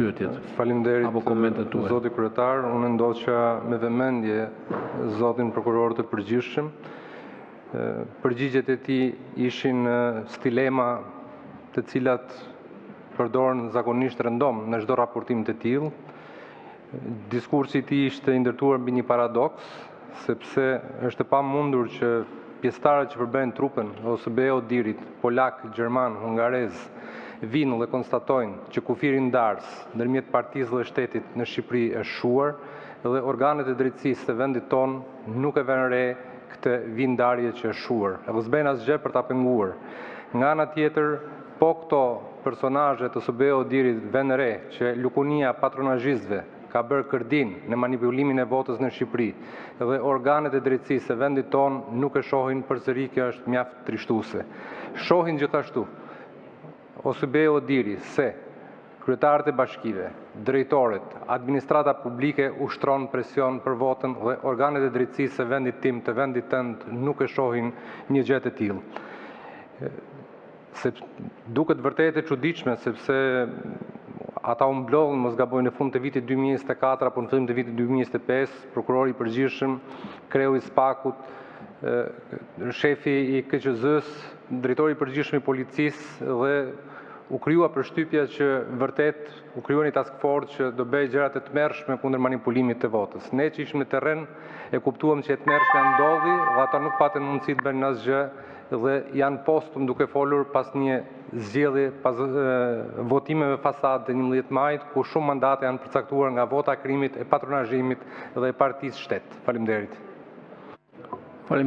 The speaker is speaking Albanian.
pyetjet. Faleminderit apo komentet tuaja. Zoti kryetar, unë ndoqa me vëmendje zotin prokuror të përgjithshëm. Përgjigjet e tij ishin stilema të cilat përdoren zakonisht rëndom në çdo raportim të tillë. Diskursi i tij ishte ndërtuar mbi një paradoks, sepse është e pamundur që pjesëtarët që përbëjnë trupën OSBE Odirit, polak, gjerman, hungarez, vinë dhe konstatojnë që kufiri ndars ndërmjet partisë dhe shtetit në Shqipëri është shuar dhe organet e drejtësisë të vendit tonë nuk e vënë re këtë vindarje që është shuar. Edhe s'bëjnë asgjë për ta penguar. Nga ana tjetër, po këto personazhe të OSBE Odirit vënë re që lukunia patronazhistëve ka bërë kërdin në manipulimin e votës në Shqipëri dhe organet e drejtësisë të vendit tonë nuk e shohin përsëri, kjo është mjaft trishtuese. Shohin gjithashtu OSBE Odiri se kryetarët e bashkive, drejtorët, administrata publike ushtron presion për votën dhe organet e drejtësisë të vendit tim, të vendit tënd nuk e shohin një gjë të tillë. Duket vërtet e çuditshme sepse ata u mblodhën, mos gaboj, në fund të vitit 2024 apo në fillim të vitit 2025, prokurori i përgjithshëm, kreu i SPAK-ut, shefi i KQZ-s, drejtori i përgjithshëm i policisë dhe u krijua përshtypja që vërtet u krijua një task force që do bëjë gjëra të tmerrshme kundër manipulimit të votës. Ne që ishim në terren e kuptuam që e tmerrshme ndodhi dhe ata nuk patën mundësi të bëjnë asgjë dhe janë postum duke folur pas një zgjedhje, pas votimeve fasad të 11 majit, ku shumë mandate janë përcaktuar nga vota e krimit, e patronazhimit dhe e partisë shtet. Faleminderit.